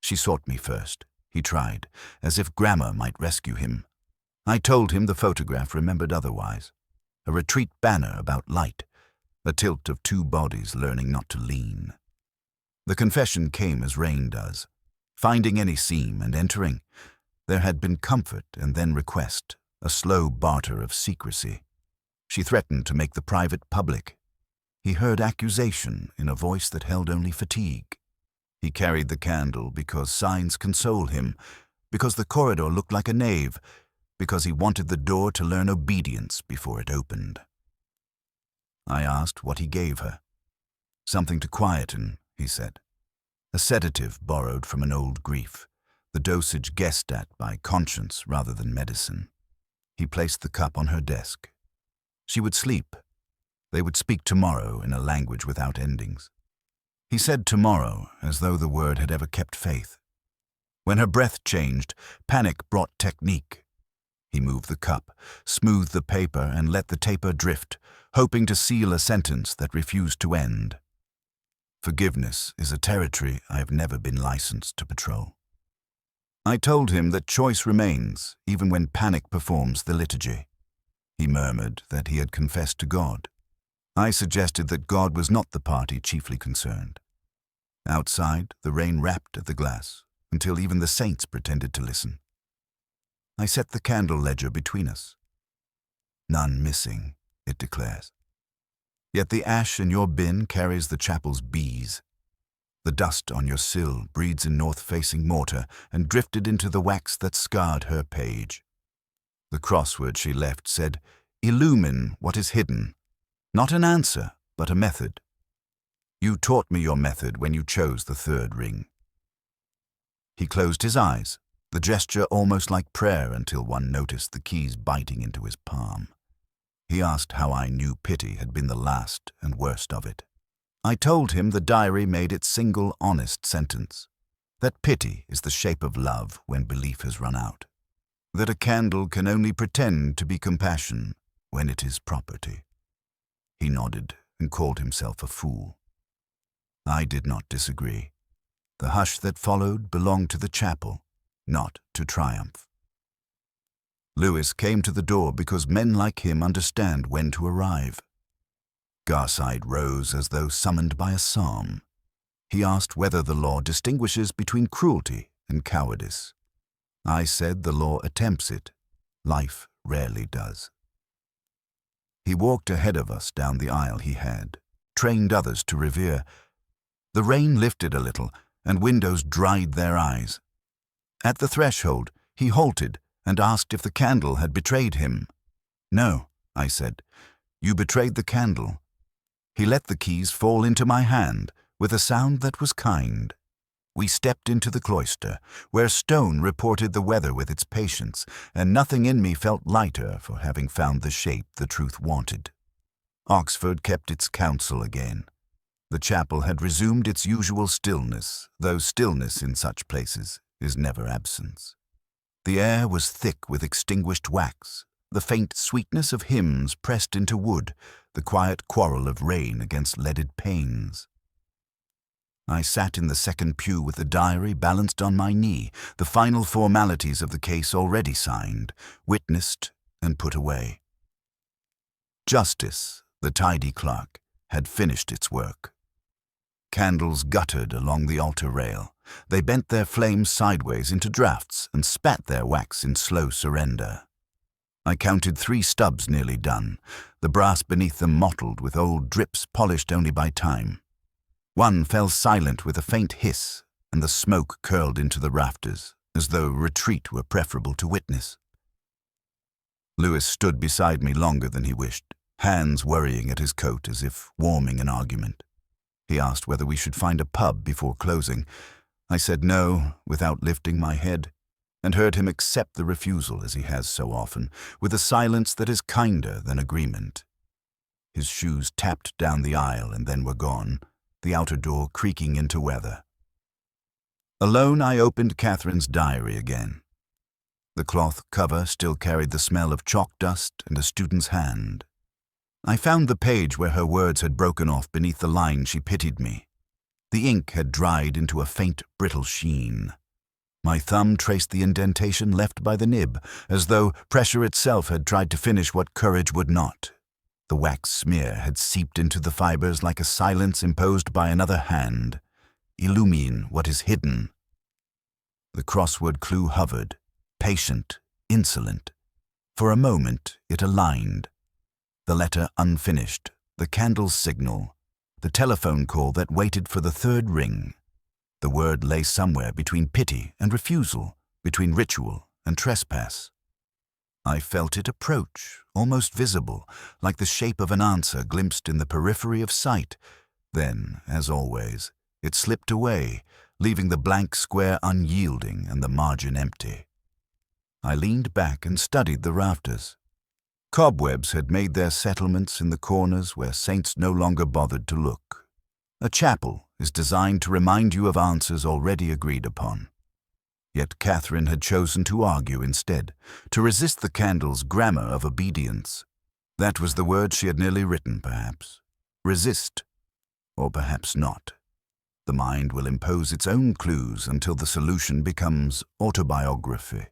She sought me first. He tried, as if grammar might rescue him. I told him the photograph remembered otherwise. A retreat banner about light, a tilt of two bodies learning not to lean. The confession came as rain does, finding any seam and entering. There had been comfort and then request, a slow barter of secrecy. She threatened to make the private public. He heard accusation in a voice that held only fatigue. He carried the candle because signs console him, because the corridor looked like a nave, because he wanted the door to learn obedience before it opened. I asked what he gave her. Something to quieten, he said. A sedative borrowed from an old grief, the dosage guessed at by conscience rather than medicine. He placed the cup on her desk. She would sleep. They would speak tomorrow in a language without endings. He said tomorrow as though the word had ever kept faith. When her breath changed, panic brought technique. He moved the cup, smoothed the paper, and let the taper drift, hoping to seal a sentence that refused to end. Forgiveness is a territory I have never been licensed to patrol. I told him that choice remains, even when panic performs the liturgy. He murmured that he had confessed to God. I suggested that God was not the party chiefly concerned. Outside, the rain rapped at the glass, until even the saints pretended to listen. I set the candle ledger between us. None missing, it declares. Yet the ash in your bin carries the chapel's bees. The dust on your sill breeds in north-facing mortar and drifted into the wax that scarred her page. The crossword she left said, "Illumine what is hidden." Not an answer, but a method. You taught me your method when you chose the third ring. He closed his eyes, the gesture almost like prayer until one noticed the keys biting into his palm. He asked how I knew pity had been the last and worst of it. I told him the diary made its single honest sentence, that pity is the shape of love when belief has run out, that a candle can only pretend to be compassion when it is property. He nodded and called himself a fool. I did not disagree. The hush that followed belonged to the chapel, not to triumph. Lewis came to the door because men like him understand when to arrive. Garside rose as though summoned by a psalm. He asked whether the law distinguishes between cruelty and cowardice. I said the law attempts it. Life rarely does. He walked ahead of us down the aisle he had, trained others to revere. The rain lifted a little, and windows dried their eyes. At the threshold, he halted and asked if the candle had betrayed him. No, I said. You betrayed the candle. He let the keys fall into my hand with a sound that was kind. We stepped into the cloister, where stone reported the weather with its patience, and nothing in me felt lighter for having found the shape the truth wanted. Oxford kept its counsel again. The chapel had resumed its usual stillness, though stillness in such places is never absence. The air was thick with extinguished wax, the faint sweetness of hymns pressed into wood, the quiet quarrel of rain against leaded panes. I sat in the second pew with the diary balanced on my knee, the final formalities of the case already signed, witnessed, and put away. Justice, the tidy clerk, had finished its work. Candles guttered along the altar rail. They bent their flames sideways into draughts and spat their wax in slow surrender. I counted 3 stubs nearly done, the brass beneath them mottled with old drips polished only by time. One fell silent with a faint hiss, and the smoke curled into the rafters, as though retreat were preferable to witness. Lewis stood beside me longer than he wished, hands worrying at his coat as if warming an argument. He asked whether we should find a pub before closing. I said no, without lifting my head, and heard him accept the refusal as he has so often, with a silence that is kinder than agreement. His shoes tapped down the aisle and then were gone, the outer door creaking into weather. Alone, I opened Catherine's diary again. The cloth cover still carried the smell of chalk dust and a student's hand. I found the page where her words had broken off beneath the line she pitied me. The ink had dried into a faint, brittle sheen. My thumb traced the indentation left by the nib, as though pressure itself had tried to finish what courage would not. The wax smear had seeped into the fibers like a silence imposed by another hand. Illumine what is hidden. The crossword clue hovered, patient, insolent. For a moment it aligned. The letter unfinished, the candle's signal, the telephone call that waited for the 3rd ring. The word lay somewhere between pity and refusal, between ritual and trespass. I felt it approach, almost visible, like the shape of an answer glimpsed in the periphery of sight. Then, as always, it slipped away, leaving the blank square unyielding and the margin empty. I leaned back and studied the rafters. Cobwebs had made their settlements in the corners where saints no longer bothered to look. A chapel is designed to remind you of answers already agreed upon. Yet Catherine had chosen to argue instead, to resist the candle's grammar of obedience. That was the word she had nearly written, perhaps. Resist, or perhaps not. The mind will impose its own clues until the solution becomes autobiography.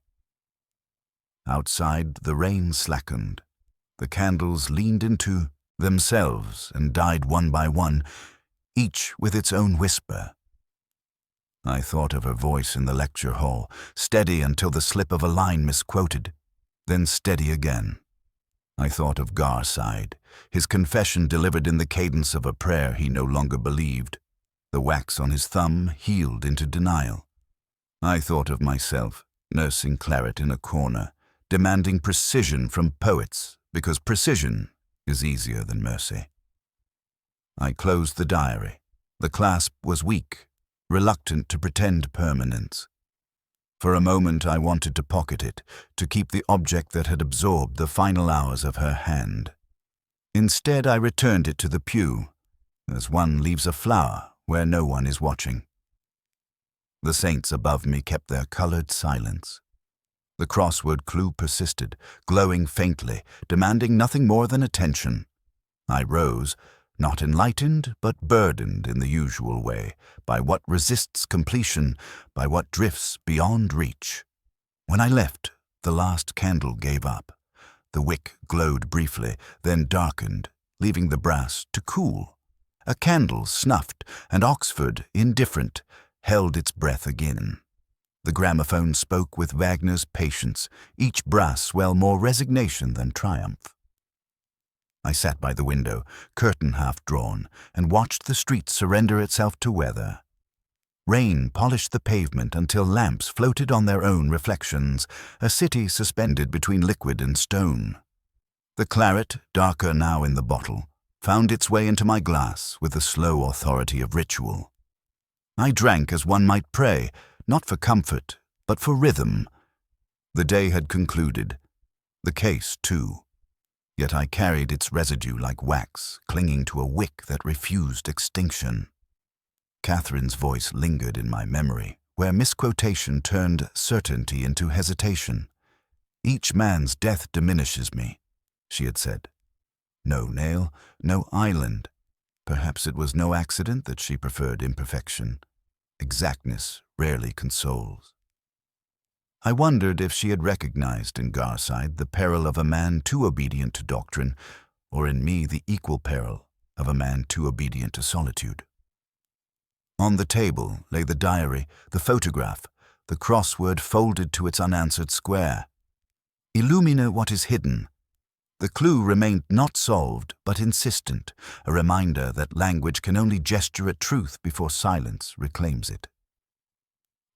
Outside, the rain slackened. The candles leaned into themselves and died one by one, each with its own whisper. I thought of her voice in the lecture hall, steady until the slip of a line misquoted, then steady again. I thought of Garside, his confession delivered in the cadence of a prayer he no longer believed. The wax on his thumb healed into denial. I thought of myself, nursing claret in a corner, demanding precision from poets, because precision is easier than mercy. I closed the diary. The clasp was weak, reluctant to pretend permanence. For a moment I wanted to pocket it, to keep the object that had absorbed the final hours of her hand. Instead I returned it to the pew, as one leaves a flower where no one is watching. The saints above me kept their colored silence. The crossword clue persisted, glowing faintly, demanding nothing more than attention. I rose, not enlightened, but burdened in the usual way, by what resists completion, by what drifts beyond reach. When I left, the last candle gave up. The wick glowed briefly, then darkened, leaving the brass to cool. A candle snuffed, and Oxford, indifferent, held its breath again. The gramophone spoke with Wagner's patience, each brass swell more resignation than triumph. I sat by the window, curtain half drawn, and watched the street surrender itself to weather. Rain polished the pavement until lamps floated on their own reflections, a city suspended between liquid and stone. The claret, darker now in the bottle, found its way into my glass with the slow authority of ritual. I drank as one might pray, not for comfort, but for rhythm. The day had concluded. The case, too. yet I carried its residue like wax, clinging to a wick that refused extinction. Catherine's voice lingered in my memory, where misquotation turned certainty into hesitation. "Each man's death diminishes me," she had said. No nail, no island. Perhaps it was no accident that she preferred imperfection. Exactness rarely consoles. I wondered if she had recognized in Garside the peril of a man too obedient to doctrine, or in me the equal peril of a man too obedient to solitude. On the table lay the diary, the photograph, the crossword folded to its unanswered square. Illumine what is hidden. The clue remained not solved, but insistent, a reminder that language can only gesture at truth before silence reclaims it.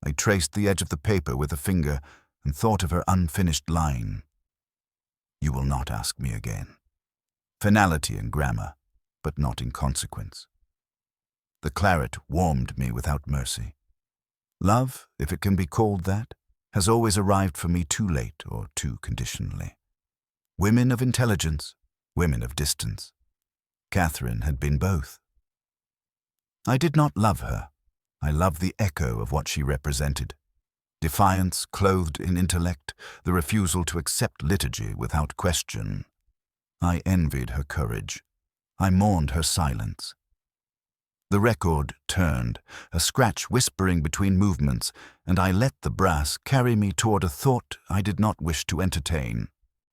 I traced the edge of the paper with a finger and thought of her unfinished line. "You will not ask me again." Finality in grammar, but not in consequence. The claret warmed me without mercy. Love, if it can be called that, has always arrived for me too late or too conditionally. Women of intelligence, women of distance. Catherine had been both. I did not love her. I loved the echo of what she represented. Defiance clothed in intellect, the refusal to accept liturgy without question. I envied her courage. I mourned her silence. The record turned, a scratch whispering between movements, and I let the brass carry me toward a thought I did not wish to entertain.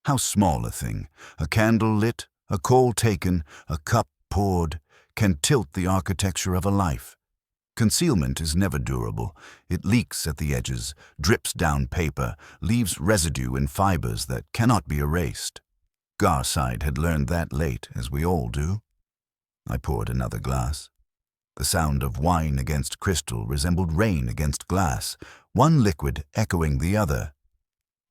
How small a thing, a candle lit, a call taken, a cup poured, can tilt the architecture of a life. Concealment is never durable. It leaks at the edges, drips down paper, leaves residue in fibers that cannot be erased. Garside had learned that late, as we all do. I poured another glass. The sound of wine against crystal resembled rain against glass, one liquid echoing the other.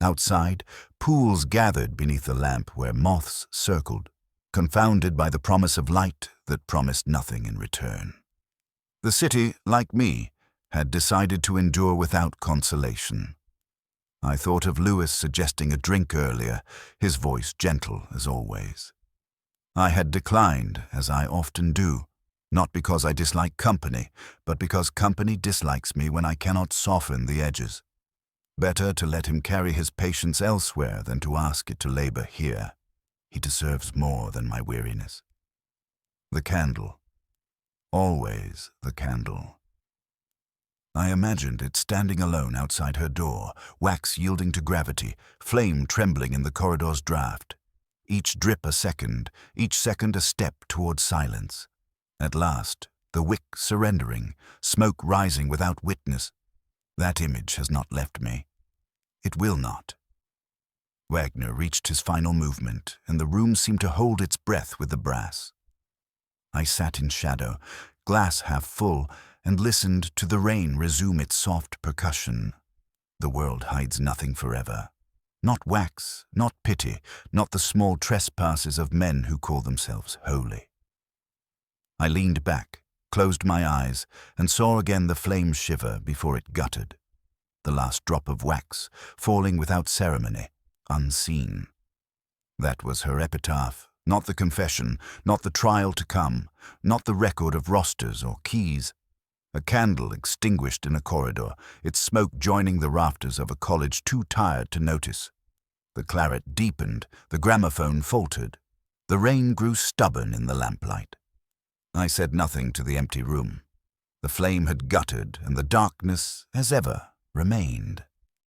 Outside, pools gathered beneath the lamp where moths circled, confounded by the promise of light that promised nothing in return. The city, like me, had decided to endure without consolation. I thought of Lewis suggesting a drink earlier, his voice gentle as always. I had declined, as I often do, not because I dislike company, but because company dislikes me when I cannot soften the edges. Better to let him carry his patience elsewhere than to ask it to labor here. He deserves more than my weariness. The candle. Always the candle. I imagined it standing alone outside her door, wax yielding to gravity, flame trembling in the corridor's draught. Each drip a second a step toward silence. At last, the wick surrendering, smoke rising without witness. That image has not left me. It will not. Wagner reached his final movement, and the room seemed to hold its breath with the brass. I sat in shadow, glass half full, and listened to the rain resume its soft percussion. The world hides nothing forever. Not wax, not pity, not the small trespasses of men who call themselves holy. I leaned back, closed my eyes, and saw again the flame shiver before it guttered. The last drop of wax, falling without ceremony, unseen. That was her epitaph. Not the confession, not the trial to come, not the record of rosters or keys. A candle extinguished in a corridor, its smoke joining the rafters of a college too tired to notice. The claret deepened, the gramophone faltered. The rain grew stubborn in the lamplight. I said nothing to the empty room. The flame had guttered, and the darkness, as ever, remained.